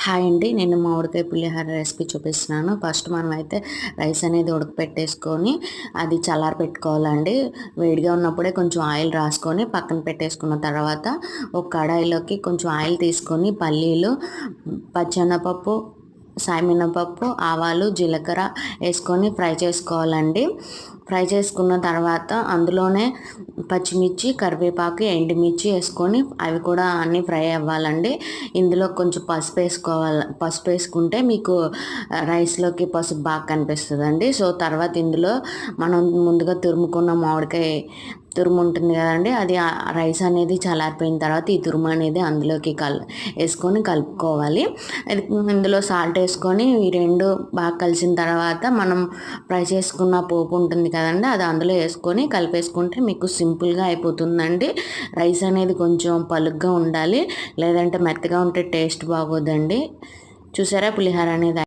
Hi అండి. నేను మామిడికాయ పులిహోర రెసిపీ చూపిస్తున్నాను. ఫస్ట్ మనమైతే రైస్ అనేది ఉడకపెట్టేసుకొని అది చల్లారపెట్టుకోవాలండి. వేడిగా ఉన్నప్పుడే కొంచెం ఆయిల్ రాసుకొని పక్కన పెట్టేసుకున్న తర్వాత ఒక కడాయిలోకి కొంచెం ఆయిల్ తీసుకొని పల్లీలు, పచ్చెనపప్పు, సాయమినపప్పు, ఆవాలు, జీలకర్ర వేసుకొని ఫ్రై చేసుకోవాలండి. ఫ్రై చేసుకున్న తర్వాత అందులోనే పచ్చిమిర్చి, కరివేపాకు, ఎండుమిర్చి వేసుకొని అవి కూడా అన్నీ ఫ్రై అవ్వాలండి. ఇందులో కొంచెం పసుపు వేసుకోవాలి. పసుపు వేసుకుంటే మీకు రైస్లోకి పసుపు బాగా కనిపిస్తుందండి. సో తర్వాత ఇందులో మనం ముందుగా తురుముకున్న మామిడికాయ తురుము ఉంటుంది కదండి, అది రైస్ అనేది చల్లారిపోయిన తర్వాత ఈ తురుము అనేది అందులోకి వేసుకొని కలుపుకోవాలి. ఇందులో సాల్ట్ వేసుకొని ఈ రెండు బాగా కలిసిన తర్వాత మనం ఫ్రై చేసుకున్న పోపు ఉంటుంది కదండి, అది అందులో వేసుకొని కలిపేసుకుంటే మీకు సింపుల్గా అయిపోతుందండి. రైస్ అనేది కొంచెం పలుగ్గా ఉండాలి, లేదంటే మెత్తగా ఉంటే టేస్ట్ బాగోదండి. చూసారా పులిహోర అనేది